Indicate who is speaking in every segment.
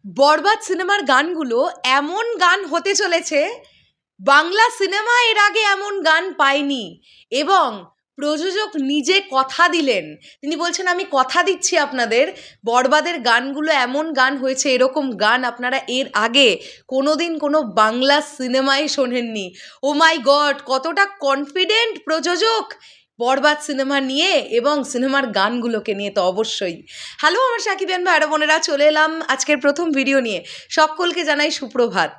Speaker 1: বরবাদ সিনেমার গানগুলো এমন গান হতে চলেছে, বাংলা সিনেমা এর আগে এমন গান পায়নি। এবং প্রযোজক নিজে কথা দিলেন, তিনি বলছেন আমি কথা দিচ্ছি আপনাদের, বরবাদের গানগুলো এমন গান হয়েছে, এরকম গান আপনারা এর আগে কোনোদিন কোনো বাংলা সিনেমায় শোনেননি। ও মাই গড, কতটা কনফিডেন্ট প্রযোজক বরবাদ সিনেমা নিয়ে এবং সিনেমার গানগুলোকে নিয়ে। তো অবশ্যই হ্যালো আমার সাকিবিয়ান ভাইরা বোনেরা, চলে এলাম আজকের প্রথম ভিডিও নিয়ে। সকলকে জানাই সুপ্রভাত।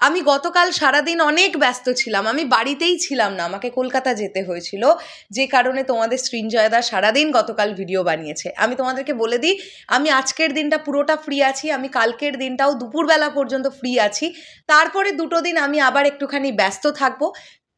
Speaker 1: আমি গতকাল সারাদিন অনেক ব্যস্ত ছিলাম, আমি বাড়িতেই ছিলাম না, আমাকে কলকাতা যেতে হয়েছিল, যে কারণে তোমাদের সৃঞ্জয়দা সারাদিন গতকাল ভিডিও বানিয়েছে। আমি তোমাদেরকে বলে দিই, আমি আজকের দিনটা পুরোটা ফ্রি আছি, আমি কালকের দিনটাও দুপুরবেলা পর্যন্ত ফ্রি আছি, তারপরে দুটো দিন আমি আবার একটুখানি ব্যস্ত থাকবো।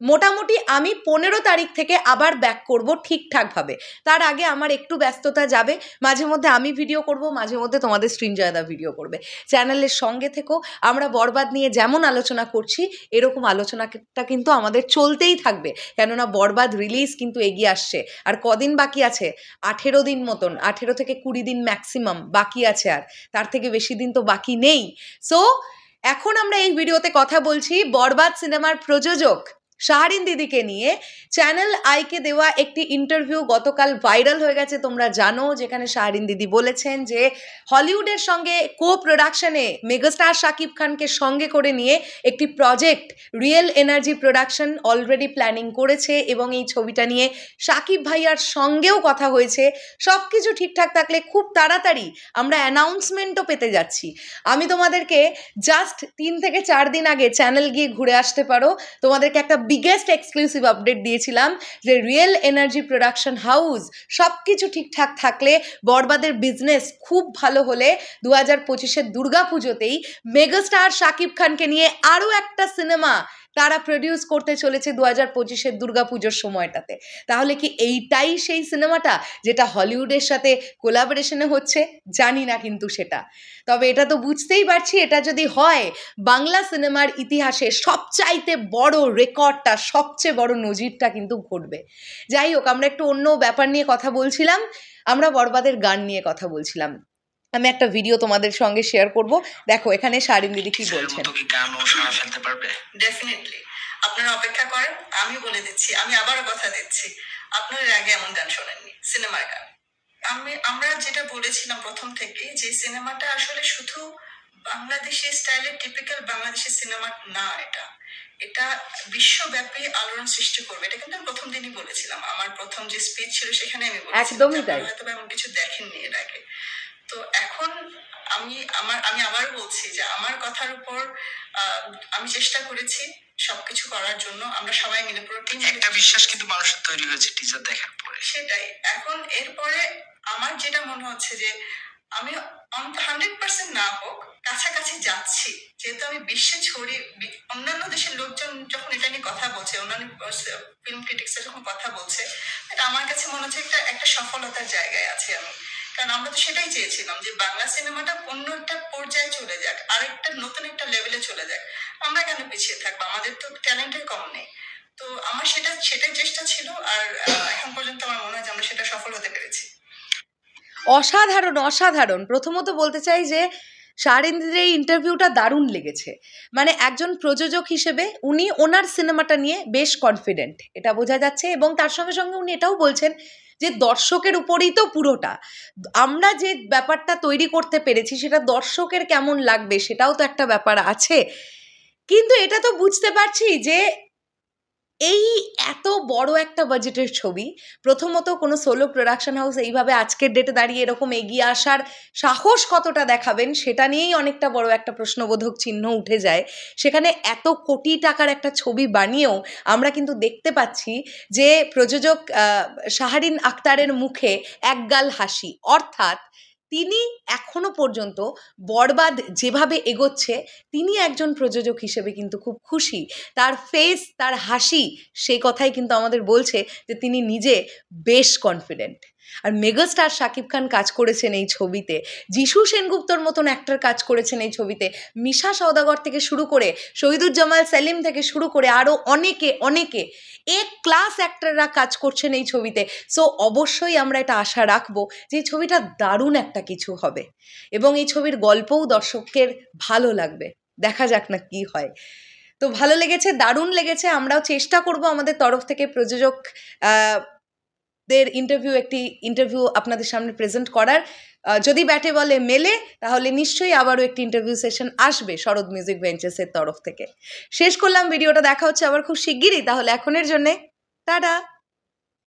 Speaker 1: মোটামুটি আমি 15 তারিখ থেকে আবার ব্যাক করব ঠিকঠাকভাবে। তার আগে আমার একটু ব্যস্ততা যাবে, মাঝে মধ্যে আমি ভিডিও করব, মাঝে মধ্যে তোমাদের সৃঞ্জয়দা ভিডিও করবে। চ্যানেলের সঙ্গে থেকো, আমরা বরবাদ নিয়ে যেমন আলোচনা করছি এরকম আলোচনাটা কিন্তু আমাদের চলতেই থাকবে, কেননা বরবাদ রিলিজ কিন্তু এগিয়ে আসছে। আর কদিন বাকি আছে? 18 দিন মতন, 18 থেকে 20 দিন ম্যাক্সিমাম বাকি আছে, আর তার থেকে বেশি দিন তো বাকি নেই। সো এখন আমরা এই ভিডিওতে কথা বলছি বরবাদ সিনেমার প্রযোজক শাহরিন দিদিকে নিয়ে। চ্যানেল আইকে দেওয়া একটি ইন্টারভিউ গতকাল ভাইরাল হয়ে গেছে, তোমরা জানো, যেখানে শাহরিন দিদি বলেছেন যে হলিউডের সঙ্গে কো প্রোডাকশনে মেগাস্টার শাকিব খানকে সঙ্গে করে নিয়ে একটি project real energy production already planning করেছে এবং এই ছবিটা নিয়ে শাকিব ভাইয়ার সঙ্গেও কথা হয়েছে। সব কিছু ঠিকঠাক থাকলে খুব তাড়াতাড়ি আমরা অ্যানাউন্সমেন্টও পেতে যাচ্ছি। আমি তোমাদেরকে জাস্ট 3 থেকে 4 দিন আগে চ্যানেল গিয়ে ঘুরে আসতে পারো, তোমাদেরকে একটা বিগেস্ট এক্সক্লুসিভ আপডেট দিয়েছিলাম যে রিয়েল এনার্জি প্রোডাকশন হাউস সব কিছু ঠিকঠাক থাকলে, বরবাদের বিজনেস খুব ভালো হলে 2025-এর দুর্গাপুজোতেই মেগাস্টার শাকিব খানকে নিয়ে আরও একটা সিনেমা তারা প্রডিউস করতে চলেছে 2025-এর দুর্গাপুজোর সময়টাতে। তাহলে কি এইটাই সেই সিনেমাটা যেটা হলিউডের সাথে কোলাবোরেশনে হচ্ছে? জানি না কিন্তু সেটা, তবে এটা তো বুঝতেই পারছি, এটা যদি হয় বাংলা সিনেমার ইতিহাসে সবচাইতে বড় রেকর্ডটা, সবচেয়ে বড় নজিরটা কিন্তু ঘটবে। যাই হোক, আমরা একটু অন্য ব্যাপার নিয়ে কথা বলছিলাম, আমরা বরবাদের গান নিয়ে কথা বলছিলাম। আমি একটা ভিডিও তোমাদের সঙ্গে শেয়ার করব, দেখো এখানে শাহরিন দিদি কি বলছেন।
Speaker 2: গানও সারা ফেলতে পারবে ডেফিনেটলি, আপনারা অপেক্ষা করেন, আমি বলে দিচ্ছি, আমি আবারও কথা দিচ্ছি, আপনারা এর আগে এমন গান শোনেননি, সিনেমার গান। আমরা যেটা বলেছিলাম প্রথম থেকে, যে সিনেমাটা আসলে শুধু বাংলাদেশি স্টাইলের টিপিক্যাল বাংলাদেশি সিনেমা না, এটা বিশ্বব্যাপী আলোড়ন সৃষ্টি করবে। এটা কিন্তু আমি প্রথম দিনই বলেছিলাম, আমার প্রথম যে স্পিচ ছিল সেখানে আমি বলেছিলাম,
Speaker 1: একদমই তাই,
Speaker 2: হয়তো এমন কিছু দেখেননি এর আগে। তো এখন আমি আবার বলছি যে আমার কথার উপর আমি চেষ্টা করেছি সবকিছু করার জন্য, আমরা সবাই মিলে পুরো টিম, একটা বিশ্বাস কিন্তু মানুষের তৈরি হয়েছে টিজার দেখার পরে। সেটাই, এখন এরপরে আমার যেটা মনে হচ্ছে যে আমি 100% না হোক কাছাকাছি যাচ্ছি, যেহেতু আমি বিশ্বে ছড়িয়ে, অন্যান্য দেশের লোকজন যখন এটা নিয়ে কথা বলছে, অন্যান্য ফিল্ম ক্রিটিক্সরা যখন কথা বলছে, এটা আমার কাছে মনে হচ্ছে একটা সফলতার জায়গায় আছি আমি। কারণ আমরা তো সেটাই চেয়েছিলাম যে বাংলা সিনেমাটা অন্য একটা পর্যায়ে চলে যাক, আরেকটা নতুন একটা লেভেলে চলে যাক। আমরা কেন পিছিয়ে থাকবো? আমাদের তো ট্যালেন্টের কম নেই। তো আমার সেটাই চেষ্টা ছিল, আর এখন পর্যন্ত আমার মনে হয় যে আমরা সেটা সফল হতে পেরেছি।
Speaker 1: অসাধারণ অসাধারণ। প্রথমত বলতে চাই যে শাহরিন দিদির এই ইন্টারভিউটা দারুণ লেগেছে। মানে একজন প্রযোজক হিসেবে উনি ওনার সিনেমাটা নিয়ে বেশ কনফিডেন্ট, এটা বোঝা যাচ্ছে। এবং তার সঙ্গে সঙ্গে উনি এটাও বলছেন যে দর্শকের উপরেই তো পুরোটা, আমরা যে ব্যাপারটা তৈরি করতে পেরেছি সেটা দর্শকের কেমন লাগবে সেটাও তো একটা ব্যাপার আছে। কিন্তু এটা তো বুঝতে পারছি যে এই এত বড় একটা বাজেটের ছবি, প্রথমত কোনো সোলো প্রোডাকশন হাউস এইভাবে আজকের ডেটে দাঁড়িয়ে এরকম এগিয়ে আসার সাহস কতটা দেখাবেন সেটা নিয়েই অনেকটা বড় একটা প্রশ্নবোধক চিহ্ন উঠে যায়। সেখানে এত কোটি টাকার একটা ছবি বানিয়েও আমরা কিন্তু দেখতে পাচ্ছি যে প্রযোজক শাহরিন আক্তারের মুখে একগাল হাসি, অর্থাৎ তিনি এখনো পর্যন্ত বরবাদ যেভাবে এগোচ্ছে তিনি একজন প্রযোজক হিসেবে কিন্তু খুব খুশি। তার ফেস, তার হাসি, সেই কথাই কিন্তু আমাদের বলছে যে তিনি নিজে বেশ কনফিডেন্ট। আর মেগাস্টার শাকিব খান কাজ করেছেন এই ছবিতে, যিশু সেনগুপ্তর মতন অ্যাক্টর কাজ করেছেন এই ছবিতে, মিশা সওদাগর থেকে শুরু করে শহীদুজ্জামান সেলিম থেকে শুরু করে আরও অনেকে ক্লাস অ্যাক্টররা কাজ করছেন এই ছবিতে। সো অবশ্যই আমরা এটা আশা রাখবো যে এই ছবিটা দারুণ একটা কিছু হবে এবং এই ছবির গল্পও দর্শকের ভালো লাগবে। দেখা যাক না কি হয়। তো ভালো লেগেছে, দারুণ লেগেছে। আমরাও চেষ্টা করব আমাদের তরফ থেকে প্রযোজক দের একটি ইন্টারভিউ আপনাদের সামনে প্রেজেন্ট করার। যদি ব্যাটে বলে মেলে তাহলে নিশ্চয়ই আবারও একটি ইন্টারভিউ সেশন আসবে শরৎ মিউজিক ভেঞ্চার্সের তরফ থেকে। শেষ করলাম ভিডিওটা, দেখা হচ্ছে আবার খুব শিগগিরই। তাহলে এখনের জন্যে টাটা।